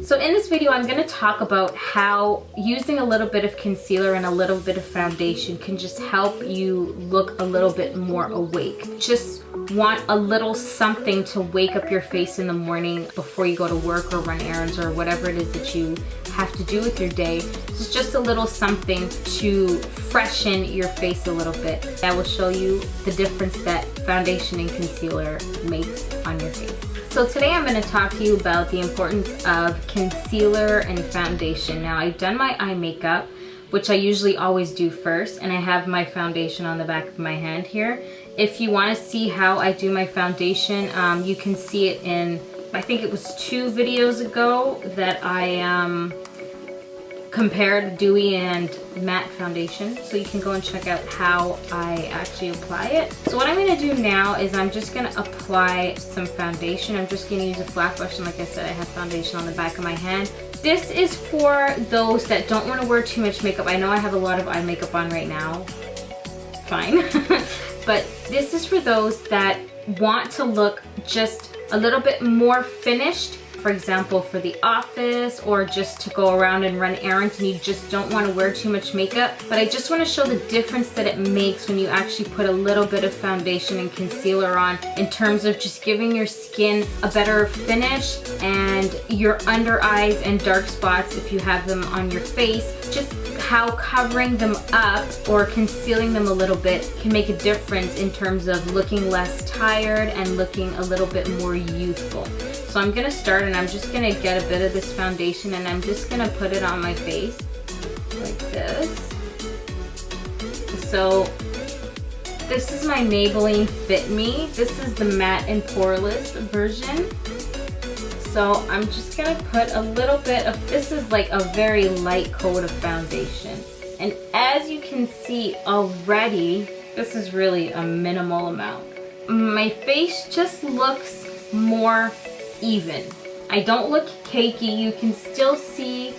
So in this video, I'm going to talk about how using a little bit of concealer and a little bit of foundation can just help you look a little bit more awake. Just want a little something to wake up your face in the morning before you go to work or run errands or whatever it is that you have to do with your day. It's just a little something to freshen your face a little bit. That will show you the difference that foundation and concealer makes on your face. So today I'm going to talk to you about the importance of concealer and foundation. Now, I've done my eye makeup, which I usually always do first, and I have my foundation on the back of my hand here. If you want to see how I do my foundation, you can see it in, I think it was 2 videos ago that I compared dewy and matte foundation, so you can go and check out how I actually apply it. So what I'm going to do now is I'm just going to apply some foundation. I'm just going to use a flat brush, and like I said, I have foundation on the back of my hand. This is for those that don't want to wear too much makeup. I know I have a lot of eye makeup on right now. Fine. But this is for those that want to look just a little bit more finished. For example, for the office or just to go around and run errands and you just don't want to wear too much makeup. But I just want to show the difference that it makes when you actually put a little bit of foundation and concealer on in terms of just giving your skin a better finish and your under eyes and dark spots, if you have them on your face, just how covering them up or concealing them a little bit can make a difference in terms of looking less tired and looking a little bit more youthful. So I'm gonna start, and I'm just gonna get a bit of this foundation and I'm just gonna put it on my face like this. So this is my Maybelline Fit Me. This is the matte and poreless version. So I'm just gonna put a little bit of, this is like a very light coat of foundation. And as you can see already, this is really a minimal amount. My face just looks more even. I don't look cakey. You can still see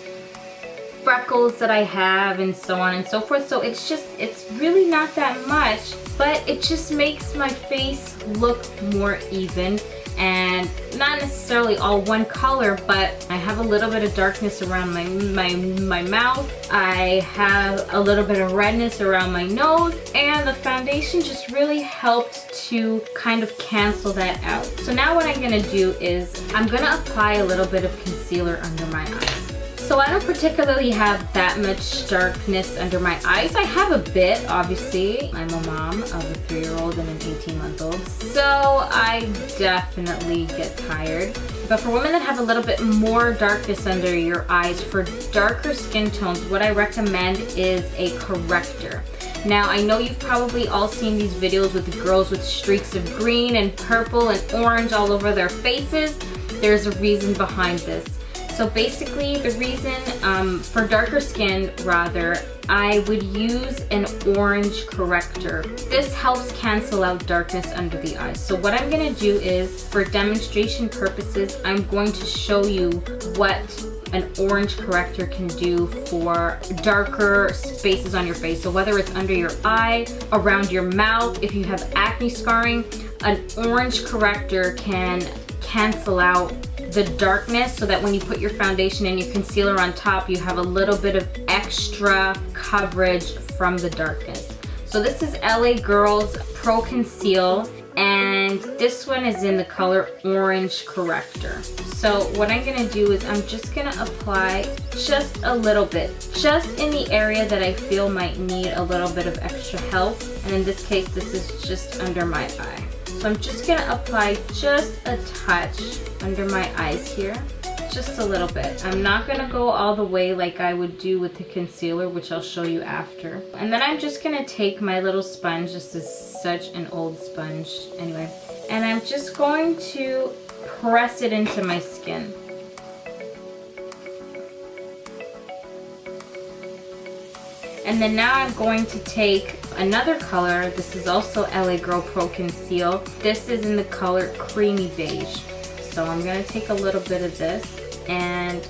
freckles that I have and so on and so forth. So it's really not that much, but it just makes my face look more even. And not necessarily all one color, but I have a little bit of darkness around my mouth. I have a little bit of redness around my nose, and the foundation just really helped to kind of cancel that out. So now what I'm gonna do is I'm gonna apply a little bit of concealer under my eyes. So I don't particularly have that much darkness under my eyes. I have a bit, obviously. I'm a mom of a 3-year-old and an 18-month-old, so I definitely get tired. But for women that have a little bit more darkness under your eyes, for darker skin tones, what I recommend is a corrector. Now, I know you've probably all seen these videos with the girls with streaks of green and purple and orange all over their faces. There's a reason behind this. So basically, the reason for darker skin, rather, I would use an orange corrector. This helps cancel out darkness under the eyes. So what I'm gonna do is, for demonstration purposes, I'm going to show you what an orange corrector can do for darker spaces on your face. So whether it's under your eye, around your mouth, if you have acne scarring, an orange corrector can cancel out the darkness so that when you put your foundation and your concealer on top, you have a little bit of extra coverage from the darkness. So this is L.A.Girl's Pro Conceal, and this one is in the color Orange Corrector. So what I'm gonna do is I'm just gonna apply just a little bit, just in the area that I feel might need a little bit of extra help. And in this case, this is just under my eye. So I'm just gonna apply just a touch under my eyes here, just a little bit. I'm not gonna go all the way like I would do with the concealer, which I'll show you after. And then I'm just gonna take my little sponge. This is such an old sponge anyway, and I'm just going to press it into my skin. And then now I'm going to take another color. This is also L.A.Girl Pro Conceal. This is in the color Creamy Beige. So I'm gonna take a little bit of this and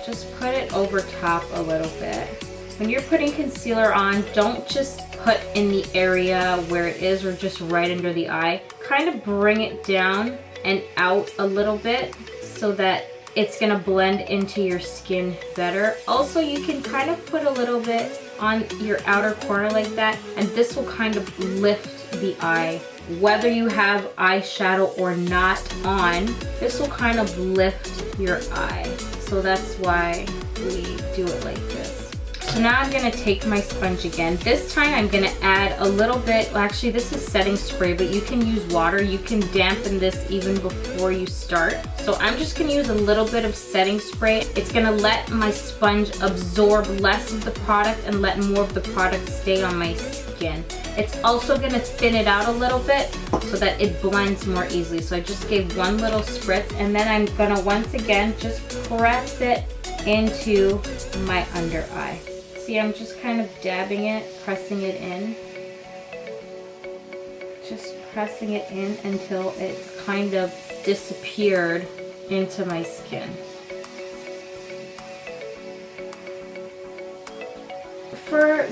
just put it over top a little bit. When you're putting concealer on, don't just put in the area where it is or just right under the eye. Kind of bring it down and out a little bit so that it's gonna blend into your skin better. Also, you can kind of put a little bit on your outer corner like that, and this will kind of lift the eye. Whether you have eyeshadow or not on, this will kind of lift your eye. So that's why we do it like this. So now I'm gonna take my sponge again. This time I'm gonna add a little bit, well, actually this is setting spray, but you can use water. You can dampen this even before you start. So I'm just gonna use a little bit of setting spray. It's gonna let my sponge absorb less of the product and let more of the product stay on my skin. It's also gonna thin it out a little bit so that it blends more easily. So I just gave one little spritz, and then I'm gonna once again just press it into my under eye. See, I'm just kind of dabbing it, pressing it in. Just pressing it in until it kind of disappeared into my skin. For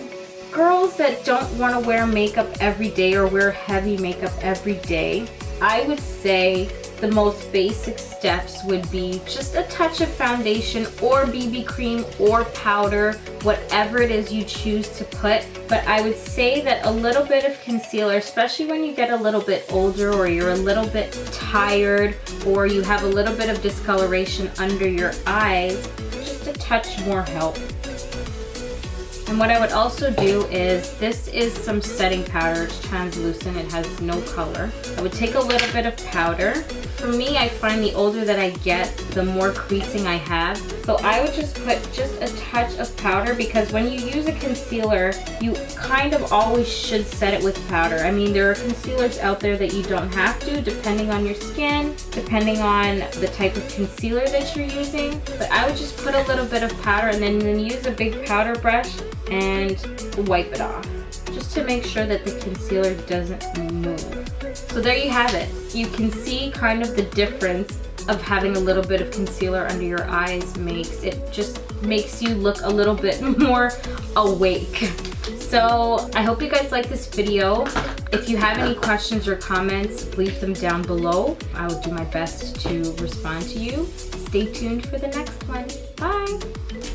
girls that don't want to wear makeup every day or wear heavy makeup every day, I would say the most basic steps would be just a touch of foundation or BB cream or powder, whatever it is you choose to put. But I would say that a little bit of concealer, especially when you get a little bit older or you're a little bit tired or you have a little bit of discoloration under your eyes, just a touch more help. And what I would also do is, this is some setting powder. It's translucent, it has no color. I would take a little bit of powder. For me, I find the older that I get, the more creasing I have. So I would just put just a touch of powder, because when you use a concealer, you kind of always should set it with powder. I mean, there are concealers out there that you don't have to, depending on your skin, depending on the type of concealer that you're using. But I would just put a little bit of powder and then use a big powder brush and wipe it off, just to make sure that the concealer doesn't move. So there you have it. You can see kind of the difference of having a little bit of concealer under your eyes makes. It just makes you look a little bit more awake. So I hope you guys like this video. If you have any questions or comments, leave them down below. I will do my best to respond to you. Stay tuned for the next one. Bye.